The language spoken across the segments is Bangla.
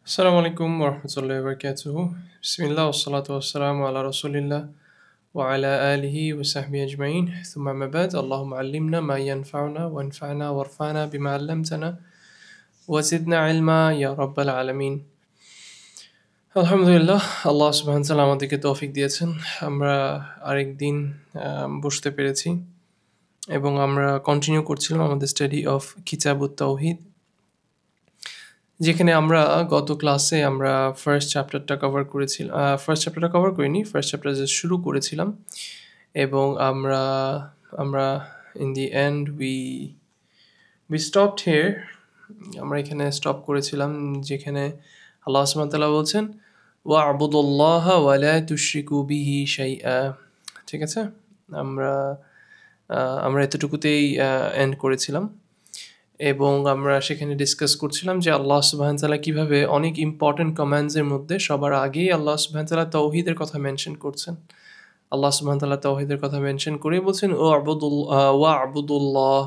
Assalamu alaikum warahmatullahi wabarakatuh. Bismillah wassalatu wassalamu ala rasulillah wa ala alihi wa sahbihi ajma'in. Thumma ma ba'd. Allahumma allimna ma yanfa'una wanfa'na warfa'na bima 'allamtana wa zidna ilma ya rabbal alamin. আলহামদুলিল্লাহ আল্লাহ সুবহানাহু ওয়া তাআলা আমাদেরকে তৌফিক দিয়েছেন। আমরা আরেকদিন বসতে পেরেছি এবং আমরা কন্টিনিউ করছিলাম আমাদের স্টাডি অফ কিতাবুত তাওহীদ, যেখানে আমরা গত ক্লাসে আমরা ফার্স্ট চ্যাপ্টারটা কভার করেছিলাম। ফার্স্ট চ্যাপ্টারটা কভার করিনি, ফার্স্ট চ্যাপ্টার জাস্ট শুরু করেছিলাম এবং আমরা আমরা in the end we stopped here. আমরা এখানে স্টপ করেছিলাম যেখানে আল্লাহ সুবহানাহু ওয়া তাআলা বলছেন ওয়া'বুদুল্লাহা ওয়া লা তুশরিকু বিহি শাইআ। ঠিক আছে, আমরা আমরা এতটুকুতেই এন্ড করেছিলাম এবং আমরা সেখানে ডিসকাস করছিলাম যে আল্লাহ সুবহানাহু ওয়া তাআলা কীভাবে অনেক ইম্পর্ট্যান্ট কমান্ডসের মধ্যে সবার আগেই আল্লাহ সুবহানাহু ওয়া তাআলা তাওহীদের কথা মেনশন করছেন। আল্লাহ সুবহানাহু ওয়া তাআলা তাওহীদের কথা মেনশন করে বলছেন ওয়া'বুদুল্লাহ,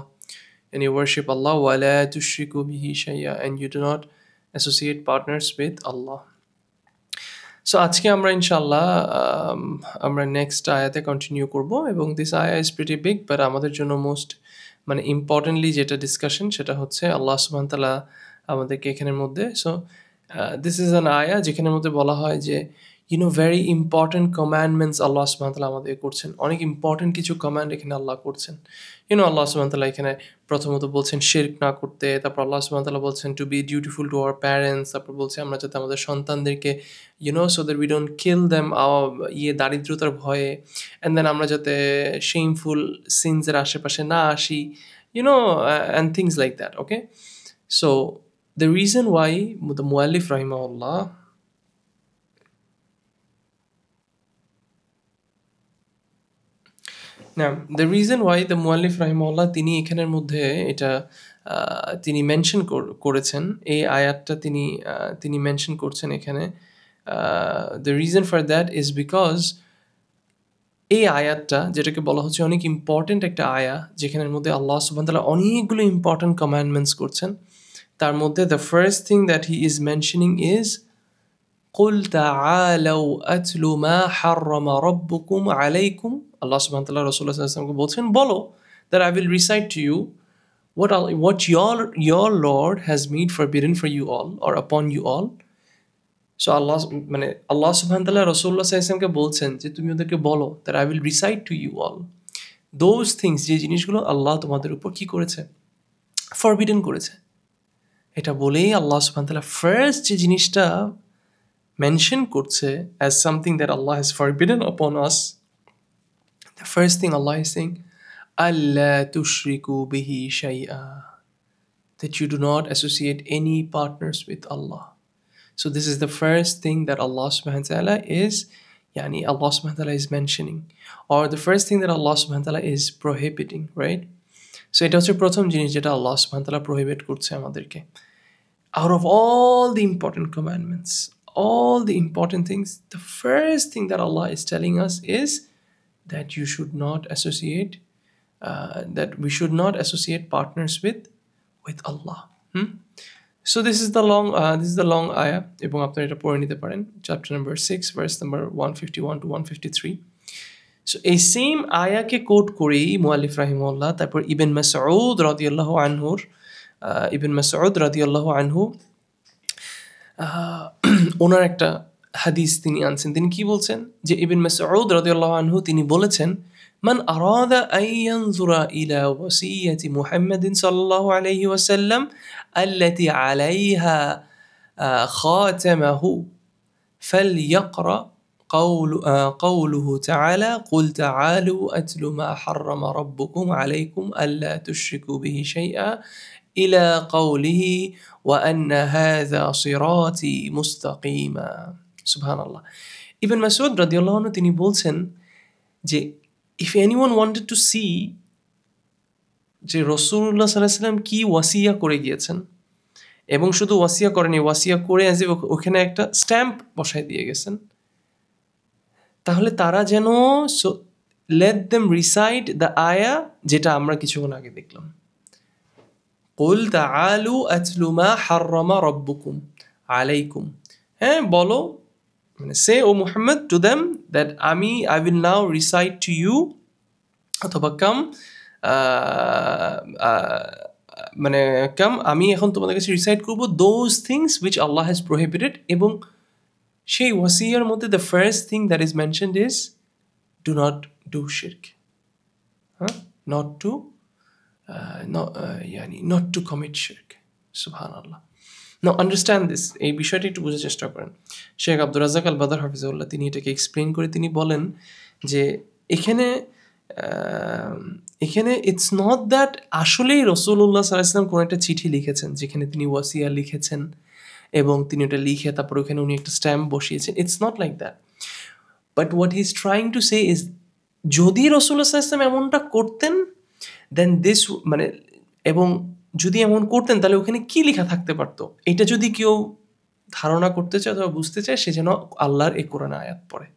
and you worship Allah, wa la tushriku bihi shay'a, and you do not associate partners with Allah. So আজকে আমরা ইনশাআল্লাহ আমরা নেক্সট আয়াতে কন্টিনিউ করব এবং দিস আয়া ইজ প্রিটি বিগ, বাট আমাদের জন্য মোস্ট ইম্পর্টেন্টলি যেটা ডিসকাশন সেটা হচ্ছে আল্লাহ সুবহানাহু ওয়া তাআলা আমাদেরকে এখানের মধ্যে দিস ইজ অ্যান আয়া যেখানের মধ্যে বলা হয় যে ভেরি ইম্পর্টেন্ট কমান্ডমেন্টস আল্লাহ সুবহানাহু ওয়া তাআলা আমাদের করছেন। অনেক ইম্পর্টেন্ট কিছু কমান্ড এখানে আল্লাহ করছেন। আল্লাহ সুবহানাহু ওয়া তাআলা এখানে প্রথমত বলছেন শিরক না করতে, তারপর আল্লাহ সুবহানাহু ওয়া তাআলা বলছেন to be dutiful to our parents, তারপর বলছে আমরা যাতে আমাদের সন্তানদেরকে so that we don't kill them দারিদ্রতার ভয়ে, অ্যান্ড দেন আমরা যাতে শেমফুল সিনসের আশেপাশে না আসি, and things like that. Okay, so the reason why the মুআল্লিফ রাহিমাহুল্লাহ না দ্য রিজন ওয়াই দ্য মুআল্লিফ রাহিমাহুল্লাহ তিনি এখানের মধ্যে এটা তিনি মেনশন করেছেন, এই আয়াতটা তিনি মেনশন করছেন এখানে। The reason for that is because এই আয়াতটা যেটাকে বলা হচ্ছে অনেক ইম্পর্টেন্ট একটা আয়া, যেখানের মধ্যে আল্লাহ সুবহানাহু ওয়া তাআলা অনেকগুলো ইম্পর্টেন্ট কমান্ডমেন্টস করছেন। তার মধ্যে the first thing that he is mentioning is قل تعالوا أتل ما حرم ربكم عليكم. Allah subhanahu wa ta'ala Rasulullah sallallahu alaihi wasallam বলছেন বলো that I will recite to you what your Lord has made forbidden for you all or upon you all. So Allah subhanahu wa ta'ala Rasulullah sallallahu alaihi wasallam বলছেন যে তুমি ওদেরকে বলো that I will recite to you all those things, যে জিনিসগুলো আল্লাহ তোমাদের উপর কি করেছে, forbidden করেছে। এটা বলেই আল্লাহ subhanahu wa ta'ala ফার্স্ট যে জিনিসটা mention করছে as something that Allah has forbidden upon us, the first thing Allah is saying alla tushriku bihi shay'a, that you do not associate any partners with Allah. So this is the first thing that Allah subhanahu wa ta'ala Allah subhanahu wa ta'ala is mentioning, or the first thing that Allah subhanahu wa ta'ala is prohibiting, right? So এটা হচ্ছে প্রথম জিনিস যেটা Allah subhanahu wa ta'ala prohibit করছে আমাদেরকে। Out of all the important commandments, all the important things, the first thing that Allah is telling us is that you should not associate, that we should not associate partners with Allah. So this is the long ayah, এবং আপনারা এটা পড়ে নিতে পারেন, chapter number 6 verse number 151 to 153. So এই সেম আয়াকে কোট করেই মুআল্লিফ রাহিমাহুল্লাহ তারপর ইবন মাসউদ রাদিয়াল্লাহু আনহু ওনার একটা হাদিস তিনি আনছেন। তিনি কি বলছেন যে ইবন মাসউদ রাদিয়াল্লাহু আনহু তিনি বলেছেন মান আরাদা আন ইয়ানজুরা ইলা ওয়াসিয়াতি মুহাম্মাদিন সাল্লাল্লাহু আলাইহি ওয়াসাল্লাম আল্লাতী আলাইহা খাতামাহু ফালইয়করা قوله تعالى قل تعالوا أتل ما حرم ربكم عليكم ألا تشركوا به شيئا إلى قوله وأن هذا صراطي مستقيما. Subhanallah. Ibn Mas'ud radiyallahu anhu তিনি বলছেন যে if anyone wanted to see যে রাসূলুল্লাহ সাল্লাল্লাহু আলাইহি ওয়াসাল্লাম কি ওয়াসিয়া করে গিয়েছেন, এবং শুধু ওয়াসিয়া করেনি, ওয়াসিয়া করে ওখানে একটা স্ট্যাম্প বসায় দিয়ে গেছেন, তাহলে তারা যেন let them recite the ayah যেটা আমরা কিছুক্ষণ আগে দেখলাম। قل تعالوا أتل ما حرم ربكم আলাইকুম, হ্যাঁ বলো, মানে সে ও Muhammad to them that I will now recite to you, অথবা কাম, মানে কাম, আমি এখন তোমাদের কাছে রিসাইট করবো those things which Allah has prohibited. এবং সেই ওয়াসিয়ার মধ্যে the first thing that is mentioned is do not do শিরক, হ্যাঁ, not to not to commit shirk. Subhanallah. Now understand this, এই বিষয়টা একটু বোঝার চেষ্টা করেন। Sheikh Abdur Razzaq Al Badr হাফিজাহুল্লাহ তিনি এটাকে এক্সপ্লেন করে তিনি বলেন যে এখানে ইটস নট দ্যাট আসলেই রাসূলুল্লাহ সাল্লাল্লাহু আলাইহি ওয়াসাল্লাম কোনো একটা চিঠি লিখেছেন যেখানে তিনি ওয়াসিয়া লিখেছেন এবং তিনি ওটা লিখে তারপর ওখানে উনি একটা স্ট্যাম্প বসিয়েছেন। It's not like that, but what he is trying to say is, যদি রাসূলুল্লাহ সাল্লাল্লাহু আলাইহি ওয়াসাল্লাম এমনটা করতেন দেন দিস, মানে এবং যদি এমন করতেন তাহলে ওখানে কি লেখা থাকতে পারতো, এটা যদি কেউ ধারণা করতে চায় অথবা বুঝতে চায় সে যেন আল্লাহর এই কোরআন আয়াত পড়ে।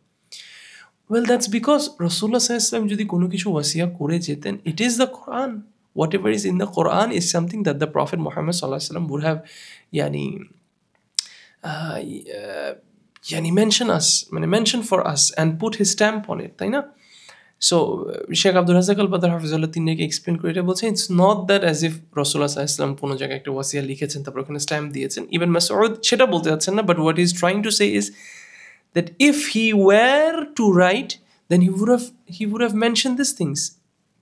ওয়েল দ্যাটস বিকজ রাসূলুল্লাহ সাল্লাল্লাহু আলাইহি ওয়াসাল্লাম যদি কোনো কিছু ওয়াসিয়া করে যেতেন, it is the Quran, what ever is in the Quran is something that the prophet Muhammad সাল্লাল্লাহু আলাইহি ওয়াসাল্লাম would have mention us, মানে mention for us and put his stamp on it, তাই না? So Sheikh Abdur Razzaq Al Badr হাফিজাহুল্লাহ তিনি এক্সপ্লেন করে এটা বলছেন, it's not that as if রাসূলুল্লাহ সাল্লাল্লাহু আলাইহি ওয়াসাল্লাম কোনো জায়গায় একটা ওয়াসিয়া লিখেছেন তারপর ওখানে স্ট্যাম্প দিয়েছেন, ইভেন মাসউদ সেটা বলতে যাচ্ছেন না, but what is trying to say is that if he were to write then he would have mention this things,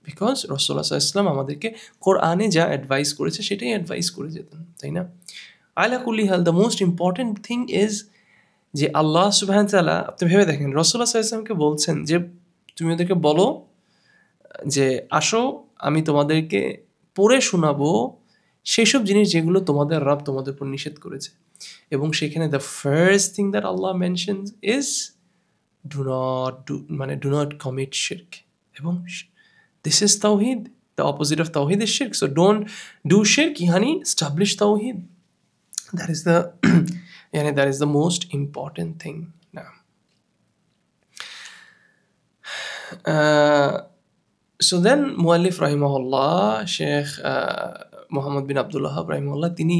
because রাসূলুল্লাহ সাল্লাল্লাহু আলাইহি ওয়াসাল্লাম আমাদেরকে কোরআনে যা অ্যাডভাইস করেছে সেটাই অ্যাডভাইস করে যেতেন, তাই না? আলা কুল্লি হাল the most important thing is যে আল্লাহ সুবহানাহু ওয়া তাআলা, আপনি ভেবে দেখেন রাসূলুল্লাহ সাল্লাল্লাহু আলাইহি ওয়াসাল্লামকে বলছেন যে তুমি ওদেরকে বলো যে আসো আমি তোমাদেরকে পড়ে শোনাবো সেসব জিনিস যেগুলো তোমাদের রব তোমাদের উপর নিষেধ করেছে। এবং সেখানে the first thing that Allah mentions is do not commit শিরক। এবং দিস ইজ তাওহীদ, দ্য অপোজিট অফ তাওহীদ ইজ শিরক। সো ডোন্ট ডু শিরক ইয়ানি এস্টাবলিশ তাওহীদ। That is the most important thing. Now so then মুআল্লিফ রাহিমাহুল্লাহ শেখ মোহাম্মদ বিন আব্দুল ওয়াহাব রাহিমাহুল্লাহ তিনি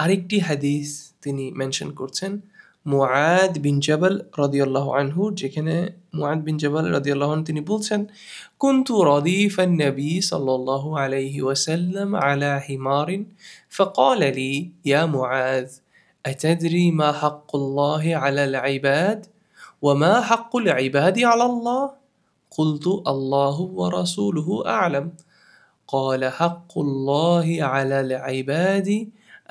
আরেকটি হাদিস তিনি মেনশন করছেন মুআদ বিন জাবাল রাদিয়াল্লাহু আনহু, যেখানে মুআদ বিন জাবাল রাদিয়াল্লাহু আনহু তিনি বলছেন কুনতু রাদিফান নবী সাল্লাল্লাহু আলাইহি ওয়াসাল্লাম আলা হিমারিন ফাকালা লি ইয়া মুআদ আতাদরি মা হাক্কুল্লাহি আলাল ইবাদ ওয়া মা হাক্কুল ইবাদি আলাল্লাহ قلت الله ورسوله أعلم قال حق الله على العباد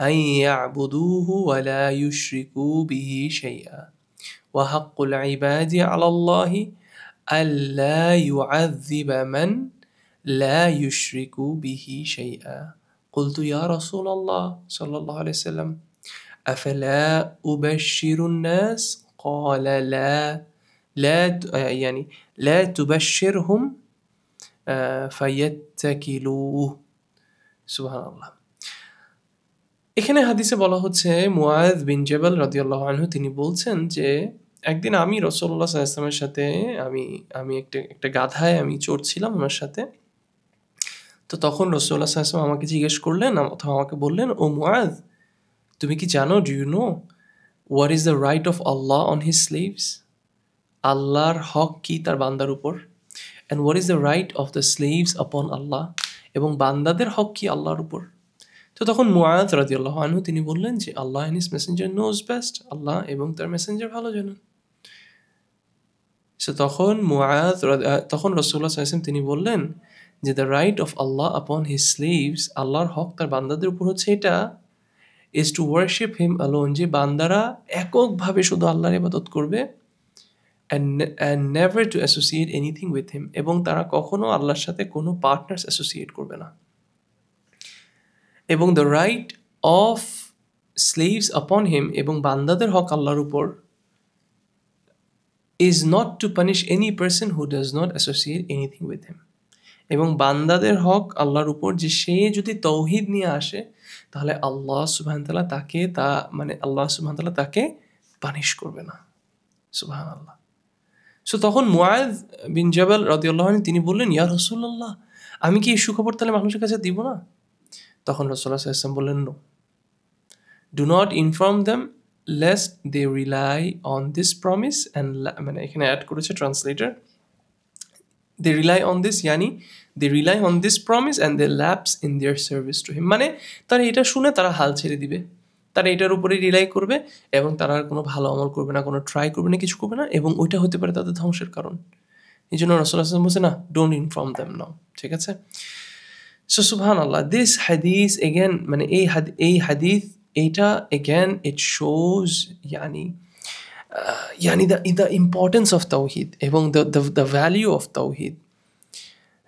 أن يعبدوه ولا يشركوا به شيئا وحق العباد على الله ألا يعذب من لا يشرك به شيئا قلت يا رسول الله صلى الله عليه وسلم أفلا أبشر الناس قال لا تبشرهم فيتكلوا সুবহানাল্লাহ। এখানে হাদিসে বলা হচ্ছে মুআদ বিন জাবাল রাদিয়াল্লাহু আনহু তিনি বলছেন যে একদিন আমি রাসূলুল্লাহ সাল্লাল্লাহু আলাইহি ওয়াসাল্লামের সাথে আমি একটা গাধায় আমি চড়ছিলাম ওনার সাথে। তো তখন রাসূলুল্লাহ সাল্লাল্লাহু আলাইহি ওয়াসাল্লাম আমাকে জিজ্ঞেস করলেন অথবা আমাকে বললেন, ও মুআদ তুমি কি জানো, do you know what is the right of Allah on his slaves? আল্লাহর হক কি তার বান্দার উপর? And what is the right of the slaves upon Allah? এবং বান্দাদের হক কি আল্লাহর উপর? তো তখন মুআদ রাদিয়াল্লাহু আনহু তিনি বললেন যে Allah and his messenger knows best, Allah এবং তার মেসেঞ্জার ভালো জানেন। সো তখন রাসূলুল্লাহ সাল্লাল্লাহু আলাইহি ওয়াসাল্লাম তিনি বললেন যে the right of Allah upon his slaves, আল্লাহর হক তার বান্দাদের উপর হচ্ছে এটা is two worship him alone, যে বান্দারা এককভাবে শুধু আল্লাহর ইবাদত করবে and never to associate anything with him, এবং তারা কখনো আল্লাহর সাথে কোনো পার্টনার্স অ্যাসোসিয়েট করবে না। এবং দ্য রাইট অফ স্লেভস আপন হিম, এবং বান্দাদের হক আল্লাহর উপর is not to punish any person who does not associate anything with him, এবং বান্দাদের হক আল্লাহর উপর যে সে যদি তৌহিদ নিয়ে আসে তাহলে আল্লাহ সুবহানাহু ওয়া তাআলা তাকে পানিশ করবে না। সুবহানাল্লাহ। সো তখন মুআদ বিন জাবাল রাদিয়াল্লাহু আনহু তিনি বললেন, ইয়া রাসূলুল্লাহ আমি কি এই সুখবর তাহলে মানুষের কাছে দিব না? তখন রাসূলুল্লাহ সাল্লাল্লাহু আলাইহি ওয়াসাল্লাম বললেন, no, do not inform them lest they rely on this promise and মানে এখানে অ্যাড করেছে translator, they rely on this yani they rely on this promise and they lapse in their service to him, মানে তারা এটা শুনে তারা হাল ছেড়ে দিবে, তারা এটার উপরে রিলাই করবে এবং তারা আর কোনো ভালো আমল করবে না, কোনো ট্রাই করবে না, কিছু করবে না, এবং ওইটা হতে পারে তাদের ধ্বংসের কারণ। এই জন্য রাসূলুল্লাহ সাল্লাল্লাহু আলাইহি ওয়াসাল্লাম বলছে না, ডোন্ট ইনফর্ম দেম নাও, ঠিক আছে। সো সুবহানাল্লাহ, দিস হাদিস এগেন মানে এই হাদিস এইটা again it shows the importance of Tawheed এবং the value of Tawheed.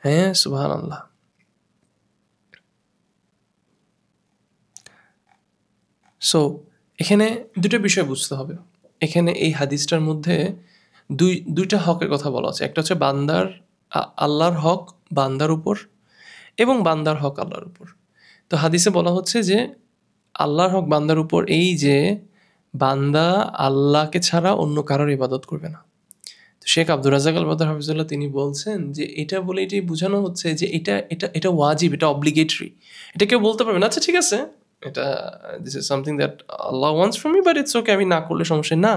হ্যাঁ, সুবহানাল্লাহ। সো এখানে দুটো বিষয় বুঝতে হবে। এখানে এই হাদিসটার মধ্যে দুইটা হকের কথা বলা আছে। একটা হচ্ছে আল্লাহর হক বান্দার উপর এবং বান্দার হক আল্লাহর উপর। তো হাদিসে বলা হচ্ছে যে আল্লাহর হক বান্দার উপর এই যে বান্দা আল্লাহকে ছাড়া অন্য কারোর ইবাদত করবে না। তো শেখ আব্দুর রাজ্জাক আল বদর হাফিজুল্লাহ তিনি বলছেন যে এটা বলে এটাই বোঝানো হচ্ছে যে এটা ওয়াজিব, এটা অব্লিগেটরি। এটা কেউ বলতে পারবে না আচ্ছা ঠিক আছে এটা this is something that Allah wants from me but it's okay, আমি না করলে সমস্যা না।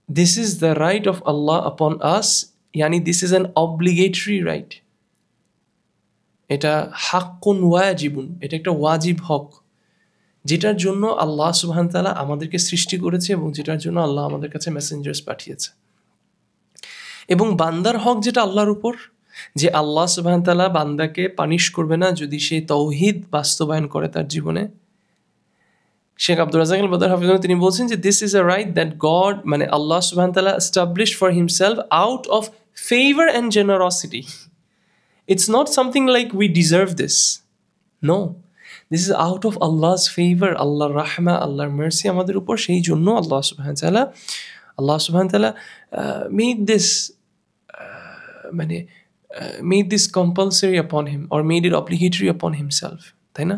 This is the right of Allah upon us, this is an obligatory right. এটা হাক্কুন ওয়াজিবুন, এটা একটা ওয়াজিব হক, যেটার জন্য আল্লাহ সুবহান তাআলা আমাদেরকে সৃষ্টি করেছে এবং যেটার জন্য আল্লাহ আমাদের কাছে মেসেঞ্জার্স পাঠিয়েছে। এবং বান্দার হক যেটা আল্লাহর উপর, যে আল্লাহ সুবহান তাআলা বান্দাকে পানিশ করবে না যদি সে তাওহীদ বাস্তবায়ন করে তার জীবনে। শেখ আব্দুর রাজ্জাক আল বদর হাফিজুল্লাহ তিনি বলছেন যে this is a right that god মানে আল্লাহ সুবহান তাআলা established for himself out of favor and generosity. It's not something like we deserve this. No. This is out of Allah's favor, Allah's rahmah, Allah's mercy আমাদের উপর। সেই জন্য আল্লাহ সুবহান তাআলা made this compulsory upon him or made it obligatory upon himself, তাই না?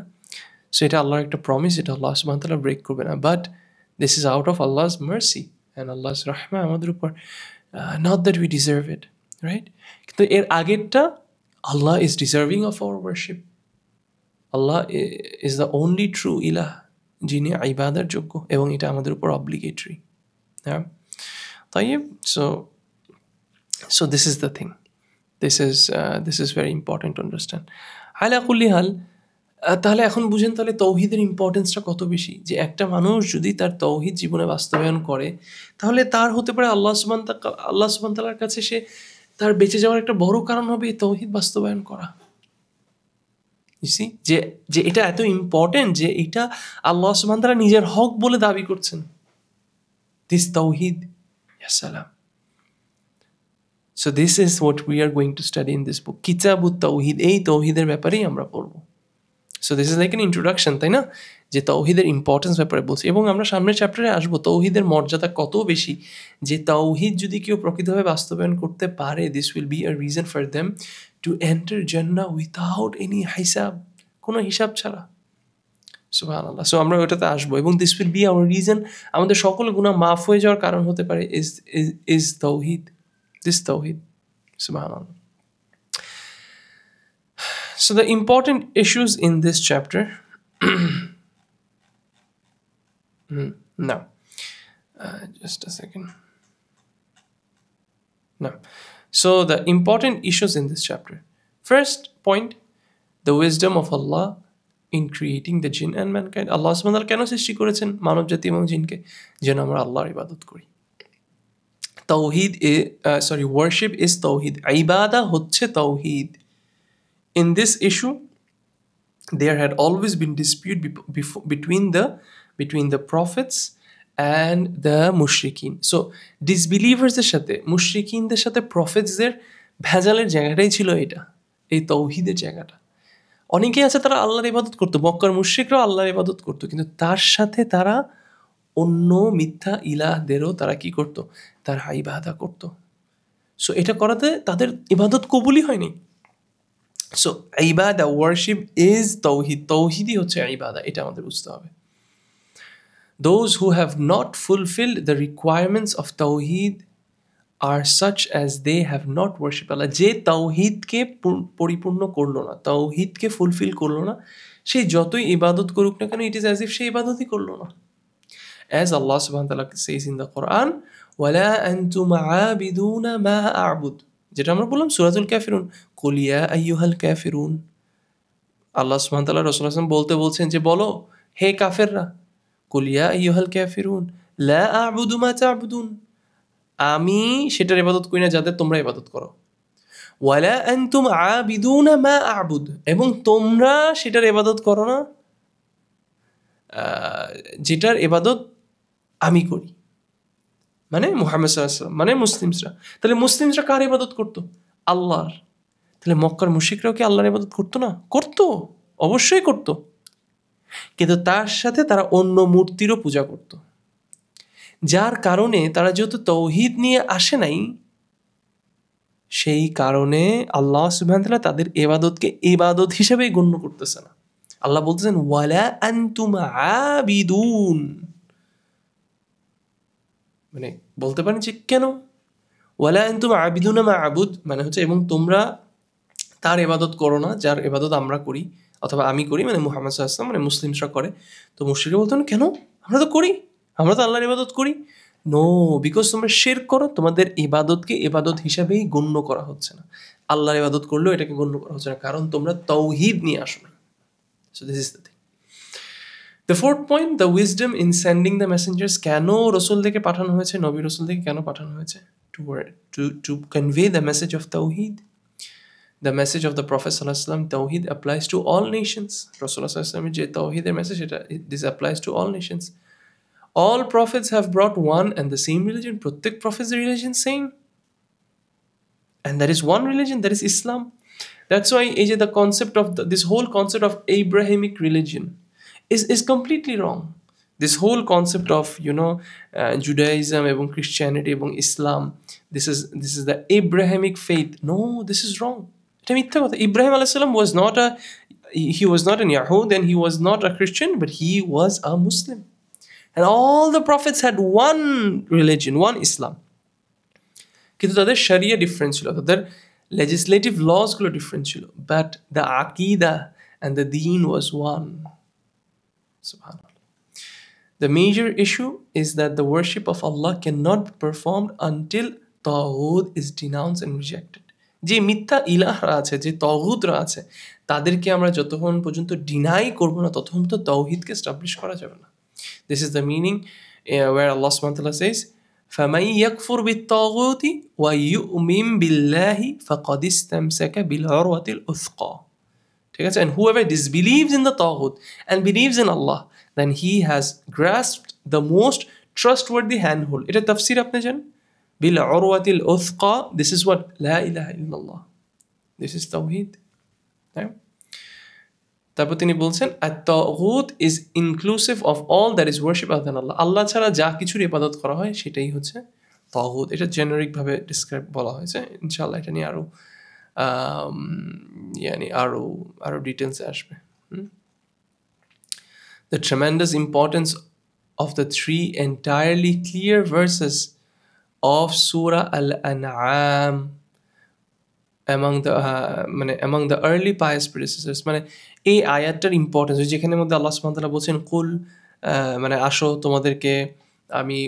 সো এটা আল্লাহর একটা প্রমিস, এটা আল্লাহ সুবহান তাআলা ব্রেক করবে না, but this is out of আল্লাহ's mercy and Allah's rahmah আমাদের উপর, not that we deserve it, right? কিন্তু এর আগেরটা Allah is deserving of our worship. Allah is the only true ilah, যিনি ইবাদার যোগ্য, এবং এটা আমাদের উপর অব্লিগেটরি। হ্যাঁ, তাইব। So this is the thing. This is very important to understand. আলা কুল্লি হাল, তাহলে এখন বুঝেন তাহলে তৌহিদের ইম্পর্টেন্সটা কত বেশি, যে একটা মানুষ যদি তার তৌহিদ জীবনে বাস্তবায়ন করে তাহলে তার হতে পারে আল্লাহ সুবহান তাআলার কাছে সে তার বেঁচে যাওয়ার একটা বড় কারণ হবে এই তৌহিদ বাস্তবায়ন করা। যে এটা এত ইম্পর্টেন্ট যে এটা আল্লাহ সুবহান তাআলা নিজের হক বলে দাবি করছেন, দিস তাওহীদ। ইয়া সালাম। So this is what we are going to study in this book, কিতাবুত তাওহীদ। এই তাওহীদের ব্যাপারেই আমরা পড়ব। So this is like an introduction, তাই না, যে তাওহীদের ইম্পর্টেন্স ব্যাপারে বলছি, এবং আমরা সামনের চ্যাপ্টারে আসবো তাওহীদের মর্যাদা কত বেশি, যে তাওহীদ যদি কেউ প্রকৃতভাবে বাস্তবায়ন করতে পারে, this will be a reason for them to enter Jannah without any হিসাব, কোনো হিসাব ছাড়া। সুবহানাল্লাহ। সো আমরা ওটাতে আসবো, এবং this will be our reason, আমাদের সকল গুনাহ মাফ হয়ে যাওয়ার কারণ হতে পারে ইজ তাওহীদ, দিস তাওহীদ। Subhanallah. So the important issues in this chapter now just a second. Now, so the important issues in this chapter. First point, the wisdom of Allah in creating the jinn and mankind. Allah subhanahu wa ta'ala কেন সৃষ্টি করেছেন মানব জাতি এবং জিনকে? যেন আমরা আল্লাহর ইবাদত করি। তাওহীদ worship is তাওহীদ, ইবাদা হচ্ছে তাওহীদ। In this issue, there had always been dispute between the prophets and the mushrikeen. So disbelievers-দের সাথে মুশরিকিনদের সাথে প্রফেটসদের ভেজালের জায়গাটাই ছিল এটা, এই তাওহীদের জায়গাটা। অনেকেই আছে তারা আল্লাহর ইবাদত করতো, মক্কার মুশরিকরাও আল্লাহর ইবাদত করতো, কিন্তু তার সাথে তারা অন্য মিথ্যা ইলাহদেরও তারা কি করতো, তারা ইবাদত করতো। সো এটা করাতে তাদের ইবাদত কবুলই হয়নি। সো ইবাদা, ওয়ার্শিপ ইজ তাওহীদ, তাওহীদই হচ্ছে ইবাদা, এটা আমাদের বুঝতে হবে। Those who have not fulfilled the requirements of Tawheed are such as they have not worshipped Allah. যে তাওহীদকে পরিপূর্ণ করলো না, তাওহীদকে ফুলফিল করলো না, সে যতই ইবাদত করুক না কেন, ইট ইজ অ্যাজ ইফ সে ইবাদতই করলো না। As Allah subhanahu wa ta'ala says in the Quran, وَلَا أَنْتُمْ عَابِدُونَ مَا أَعْبُدُ, যেটা আমরা বললাম সূরাতুল কাফিরুন, قُلْ يَا أَيُّهَا الْكَافِرُونَ। আল্লাহ সুবহানাহু ওয়া তাআলা রাসূলুল্লাহ সাল্লাল্লাহু আলাইহি ওয়াসাল্লাম বলছেন যে বলো হে কাফেররা, قُلْ يَا أَيُّهَا الْكَافِرُونَ لَا أَعْبُدُ مَا تَعْبُدُونَ, আমি সেটার ইবাদত করি না যাদের তোমরা ইবাদত করো। ওয়ালা আনতুম আবিদুনা মা আবুদ, এবং তোমরা সেটার ইবাদত করো না যেটার ইবাদত আমি করি, মানে মুহাম্মদ সাল্লাল্লাহু আলাইহি ওয়াসাল্লাম, মানে মুসলিমসরা। তাহলে মুসলিমসরা কার ইবাদত করতো? আল্লাহর। তাহলে মক্কার মুশরিকরাও কি আল্লাহর ইবাদত করতো না? করতো, অবশ্যই করতো, কিন্তু তার সাথে তারা অন্য মূর্তিরও পূজা করত, যার কারণে তারা যেহেতু তৌহিদ নিয়ে আসে নাই, সেই কারণে আল্লাহ সুবহানাহু ওয়া তাআলা তাদের ইবাদতকে ইবাদত হিসেবেই গণ্য করতেছে না। আল্লাহ বলতেছেন ওয়ালা আনতুম আবিদুন, মানে বলতে পারেন যে কেন ওয়ালা আনতুম আবিদুনা মা আবুদ, মানে হচ্ছে এবং তোমরা তার ইবাদত করো না যার ইবাদত আমরা করি অথবা আমি করি, মানে মুহাম্মদ সাল্লাল্লাহু আলাইহি ওয়াসাল্লাম, মানে মুসলিমরা করে। তো মুশরিকরা বলতেন কেন, আমরা তো করি, আমরা তো আল্লাহর ইবাদত করি। নো, বিকজ তোমরা শিরক করো, তোমাদের ইবাদতকে ইবাদত হিসাবেই গণ্য করা হচ্ছে না। আল্লাহর ইবাদত করলেও এটাকে গণ্য করা হচ্ছে না, কারণ তোমরা তাওহীদ নিয়ে আসো না। So this is the thing. The fourth point, the wisdom in sending the messengers. কেন রসুলদেরকে পাঠানো হয়েছে, নবী রসুলদেরকে কেন পাঠানো হয়েছে? To convey the message of তাওহীদ। The message of the Prophet sallallahu alaihi wasallam, Tawheed, applies to all nations. Rasulullah sallallahu alaihi wasallam je Tawheed message, this applies to all nations. All prophets have brought one and the same religion. Prattek prophet's religion same, and that is one religion, that is Islam. That's why the concept of this whole concept of Abrahamic religion is completely wrong. This whole concept of Judaism এবং Christianity এবং Islam, this is the Abrahamic faith. No, this is wrong. Ibrahim alayhi salam was not an Yahud, and he was not a Christian, but he was a Muslim. And all the prophets had one religion, one Islam. কিন্তু তাদের sharia different ছিল, তাদের legislative laws গুলো different ছিল, but the aqidah and the deen was one. Subhanallah. The major issue is that the worship of Allah cannot be performed until Taghut is denounced and rejected. যে মিথ্যা ইলাহরা আছে, যে তাগুতরা আছে, তাদেরকে আমরা যতক্ষণ পর্যন্ত ডিনাই করবো না, ততক্ষণ তো তাওহীদকে এস্টাবলিশ করা যাবে না। This is the meaning where Allah subhanahu wa ta'ala says, فَمَنْ يَكْفُرْ بِالطَّاغُوتِ وَيُؤْمِنْ بِاللَّهِ فَقَدِ اسْتَمْسَكَ بِالْعُرْوَةِ الْوُثْقَى. ঠিক আছে? And whoever disbelieves in the taghut and believes in Allah, then he has grasped the most trustworthy handhold. এটা তাফসীর আপনি জানেন? بالعروة الوثقى. This is what لا إله إلا الله. This is tawheed. Okay? তারপর তিনি বলছেন at-taghut is inclusive of all that is worship other than Allah. আল্লাহ ছাড়া যা কিছুর ইবাদত করা হয় সেটাই হচ্ছে তাগুত। এটা জেনারিক ভাবে ডিসক্রাইব বলা হয়েছে। ইনশাআল্লাহ এটা নিয়ে আরো ডিটেইলসে আসবে। The tremendous importance of the three entirely clear verses of Surah Al-An'am among the early pious predecessors, মানে এই আয়াতটার ইম্পর্টেন্স, যেখানে মধ্যে আল্লাহ সুবহানাহু ওয়া তাআলা বলছেন কুল, মানে আসো তোমাদেরকে আমি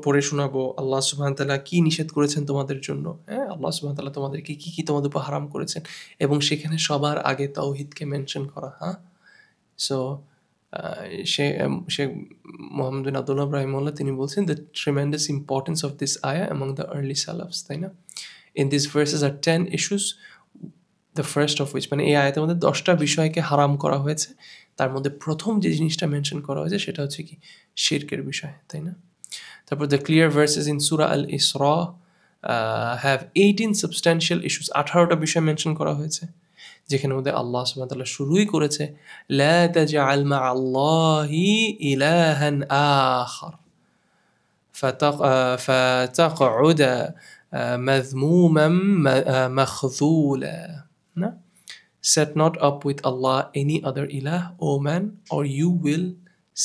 পড়ে শোনাবো আল্লাহ সুবহানাহু ওয়া তাআলা কি নিষেধ করেছেন তোমাদের জন্য। হ্যাঁ, আল্লাহ সুবহানাহু ওয়া তাআলা তোমাদেরকে কি কি তোমাদের উপর হারাম করেছেন, এবং সেখানে সবার আগে তাওহীদকে মেনশন করা। হ্যাঁ, সো শেখ মোহাম্মদ বিন আব্দুল্লাহ রাহিমাহুল্লাহ তিনি বলছেন the tremendous importance of this ayah among the early salafs, তাই না? In these verses are 10 issues, the first of which, মানে এই আয়াতের মধ্যে 10টা বিষয়কে হারাম করা হয়েছে, তার মধ্যে প্রথম যে জিনিসটা মেনশন করা হয়েছে সেটা হচ্ছে কি শিরকের বিষয়, তাই না? তারপর the clear verses in Surah Al-Isra have 18 substantial issues, 18টা বিষয় মেনশন করা হয়েছে, যেখানে মধ্যে আল্লাহ সুবহানাহু ওয়া তাআলা শুরুই করেছে লা তাজআল মা'আল্লাহি ইলাহান আখার ফাতাকউদা মাযমুমান মাখযুলা। না, set not up with Allah any other ilah, O man, or you will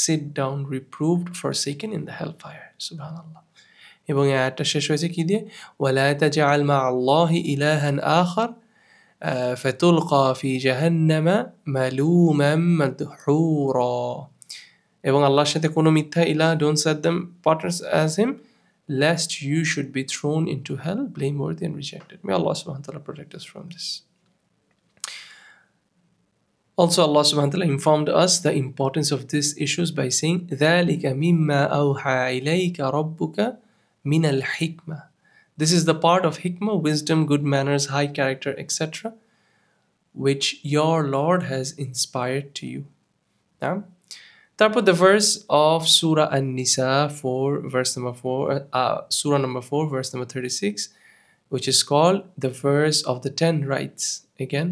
sit down reproved, forsaken in the hellfire. Subhanallah. এবং এই আয়াতটা শেষ হয়েছে কি দিয়ে? ওয়ালা তাজআল মা'আল্লাহি ইলাহান আখার ফাতুলকা ফি জাহান্নামা মালুমান মাদহুরা। এবং আল্লাহর সাথে কোনো মিথ্যা ইলাহ, don't set them partners as him, lest you should be thrown into hell blameworthy and rejected. May Allah subhanahu wa ta'ala protect us from this. Also, Allah subhanahu wa ta'ala informed us the importance of these issues by saying, ذَلِكَ مِمَّا أَوْحَى إِلَيْكَ رَبُّكَ مِنَ الْحِكْمَةِ. This is the part of hikmah, wisdom, good manners, high character, etc., which your Lord has inspired to you. Now, তারপর the verse of Surah An-Nisa 4, verse number 4, Surah number 4, verse number 36, which is called the verse of the 10 rights. Again,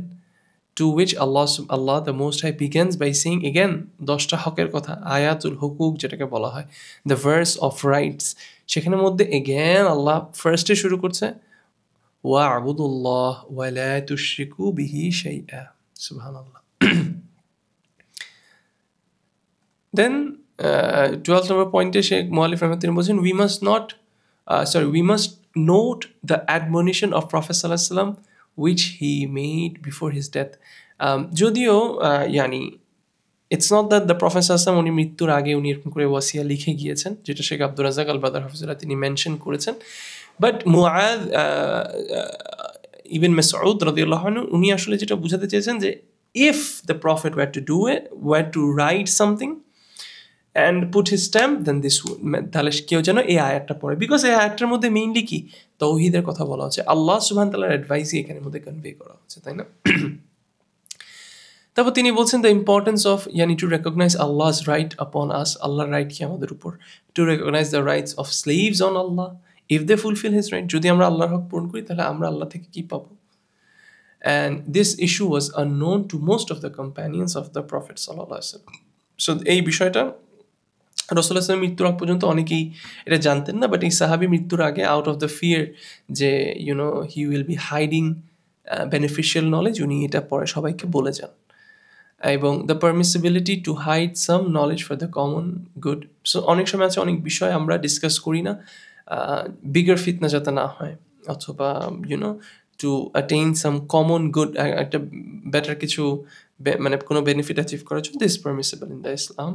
to which Allah the Most High begins by saying again, 10টা হকের কথা, আয়াতুল হুকুক যেটাকে বলা হয়, the verse of rights. সেখানের মধ্যে again Allah ফার্স্টে শুরু করছে ওয়া'বুদুল্লাহ ওয়া লা তুশরিকু বিহি শাইআ। সুবহানাল্লাহ। Then 12th number point Sheikh Muallif rahmatullahi বলছেন we must note the admonition of Prophet sallallahu alaihi wasallam which he made before his death. যদিও it's not that the Prophet sallallahu alaihi wasallam উনি মৃত্যুর আগে উনি এরকম করে ওয়াসিয়া লিখে গিয়েছেন, যেটা Sheikh Abdur Razzaq Al Badr হাফিজুল্লাহ তিনি মেনশন করেছেন, বাট মুআদ ইবন মাসউদ রাদিয়াল্লাহু আনহু উনি আসলে যেটা বোঝাতে চেয়েছেন যে if the Prophet were to write something and put his stamp, then this would, তাহলে কেউ যেন এই আয়াতটা পড়ে, বিকজ এই আয়াতটার মধ্যে মেইনলি কি তাওহীদের কথা বলা হচ্ছে, আল্লাহ সুবহানাহু ওয়া তাআলার অ্যাডভাইসই এখানের মধ্যে কনভে করা হচ্ছে, তাই না? তারপর তিনি বলছেন the importance of to recognize Allah's right upon us, আল্লাহর রাইট কি আমাদের উপর, to recognize the rights of slaves on Allah if they fulfill his right. যদি আমরা আল্লাহর হক পূরণ করি তাহলে আমরা আল্লাহ থেকে কি পাবো? And this issue was unknown to most of the companions of the Prophet sallallahu alaihi wasallam. So এই বিষয়টা রাসূলুল্লাহ সাল্লাল্লাহু আলাইহি ওয়াসাল্লাম মৃত্যুর আগ পর্যন্ত অনেকেই এটা জানতেন না, বাট এই সাহাবী মৃত্যুর আগে আউট অফ দ্য ফিয়ার যে he will be hiding beneficial knowledge, উনি এটা পরে সবাইকে বলে যান। এবং the permissibility to hide some knowledge for the common good. So অনেক সময় আছে অনেক বিষয় আমরা ডিসকাস করি না বিগার ফিতনা যাতে না হয়, অথবা to attain some common good, একটা বেটার কিছু মানে কোনো বেনিফিট অ্যাচিভ করার জন্য this permissible in the Islam,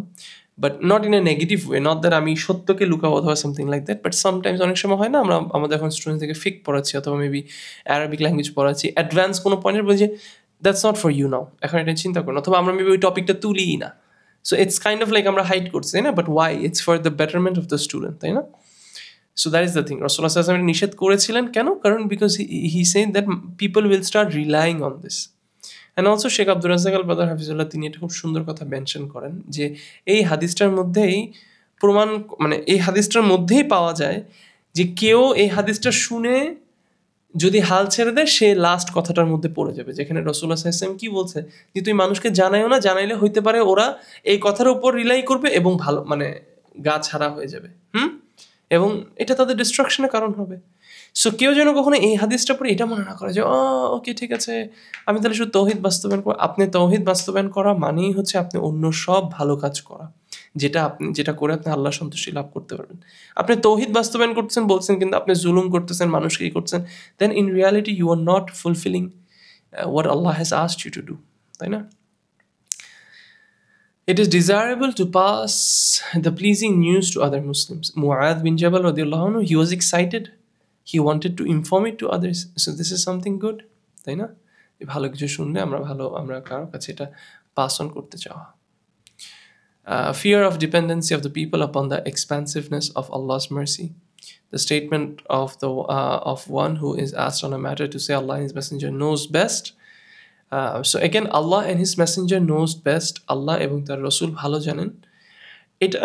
but not in a negative way, not that আমি সত্যকে লুকাবো অথবা something like that, but sometimes অনেক সময় হয় না আমরা আমাদের এখন স্টুডেন্টদেরকে ফিক পড়াচ্ছি অথবা মেবি অ্যারাবিক ল্যাঙ্গুয়েজ পড়াচ্ছি, অ্যাডভান্স কোনো পয়েন্টের বলছি দ্যাটস নট ফর ইউ নাও, এখন এটা চিন্তা করুন, অথবা আমরা মেবি ওই টপিকটা তুলিই না, so it's kind of like আমরা হাইড করছি, তাই না? But why? It's for the betterment of the student, তাই না? So that is the thing. রাসূলুল্লাহ সাল্লাল্লাহু আলাইহি ওয়াসাল্লাম নিষেধ করেছিলেন কেন? কারণ because he said that people will start relying on this. And also Sheikh Abdur Razzaq Al Badr হাফিজুল্লাহ তিনি এটা খুব সুন্দর কথা মেনশন করেন যে এই হাদিসটার মধ্যেই প্রমাণ, মানে এই হাদিসটার মধ্যেই পাওয়া যায় যে কেউ এই হাদিসটা শুনে যদি হাল ছেড়ে দেয় সে লাস্ট কথাটার মধ্যে পড়ে যাবে, যেখানে রাসূলুল্লাহ সাল্লাল্লাহু আলাইহি ওয়াসাল্লাম কি বলছে যে তুই মানুষকে জানাইও না, জানাইলে হইতে পারে ওরা এই কথার উপর রিলাই করবে এবং ভালো মানে গা ছাড়া হয়ে যাবে, এবং এটা তাদের ডিস্ট্রাকশনের কারণ হবে। সো কেউ যেন কখনো এই হাদিসটা পড়ে এটা মনে না করে যে ওকে ঠিক আছে আমি তাহলে শুধু তৌহিদ বাস্তবায়ন করব। আপনি তৌহিদ বাস্তবায়ন করা মানেই হচ্ছে আপনি অন্য সব ভালো কাজ করা, যেটা করে আপনি আল্লাহ সন্তুষ্টি লাভ করতে পারবেন। আপনি তৌহিদ বাস্তবায়ন করতেছেন বলছেন, কিন্তু আপনি জুলুম করতেছেন, মানুষকেই করছেন, then in reality you are not fulfilling what Allah has asked you to do, তাই না? It is desirable to pass the pleasing news to other Muslims. Mu'adh bin Jabal radiyallahu anhu, he was excited. He wanted to inform it to others. So this is something good, তাই না? ভালো কিছু শুনলে আমরা কারো কাছে এটা পাস অন করতে চাওয়া। Fear of dependency of the people upon the expansiveness of Allah's mercy. The statement of one who is asked on a matter to say Allah and His Messenger knows best. So again, Allah and His Messenger knows best. Allah এবং তার রসুল ভালো জানেন। এটা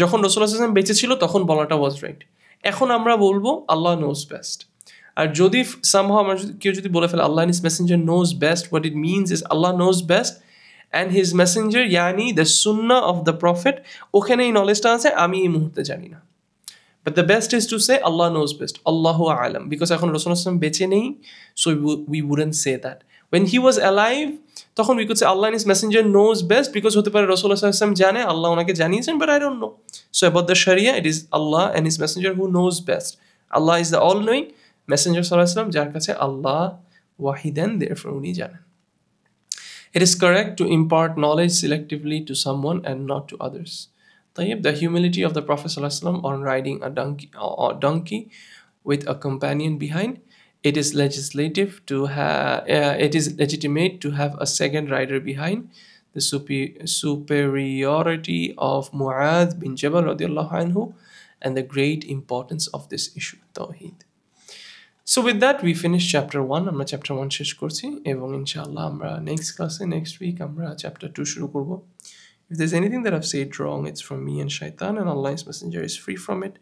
যখন রাসূলুল্লাহ সাল্লাল্লাহু আলাইহি ওয়াসাল্লাম বেঁচে ছিল তখন বলাটা ওয়াজ রাইট। এখন আমরা বলবো আল্লাহ নোজ বেস্ট। আর যদি সামহাও কেউ যদি বলে ফেলে আল্লাহ and His Messenger knows best, what it means is Allah knows best and His Messenger the sunnah of the Prophet, ওখানে এই নলেজটা আছে, আমি এই মুহূর্তে জানি না। But the best is to say Allah knows best, Allahu a'lam, because এখন রাসূলুল্লাহ সাল্লাল্লাহু আলাইহি ওয়াসাল্লাম বেঁচে নেই, so we wouldn't say that. When he was alive, তখন we could say Allah and his messenger knows best, because হতে পারে রাসূলুল্লাহ সাল্লাল্লাহু আলাইহি ওয়াসাল্লাম জানে, আল্লাহ ওনাকে জানিয়েছেন, but I don't know. So about the Sharia, it is Allah and his messenger who knows best. Allah is the all-knowing, messenger সাল্লাল্লাহু আলাইহি ওয়াসাল্লাম যার কাছে আল্লাহ ওয়াহি দেন, therefore উনি জানেন. It is correct to impart knowledge selectively to someone and not to others. طيب, the humility of the Prophet ﷺ on riding a donkey with a companion behind. It is it is legitimate to have a second rider behind. The superiority of Mu'adh bin Jabal radiallahu anhu, and the great importance of this issue, Tawheed. So with that, we finished chapter 1. আমরা chapter 1 শেষ করছি, এবং ইনশাআল্লাহ আমরা next class, next week আমরা chapter 2 শুরু করব. If there's anything that I've said wrong, it's from me and shaitan, and Allah's messenger is free from it.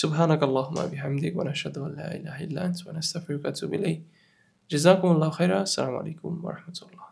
سبحانك اللهم وبحمدك ونشهد أن لا إله إلا أنت ونستغفرك ونتوب إليك. جزاكم الله خيرا. السلام عليكم ورحمة الله.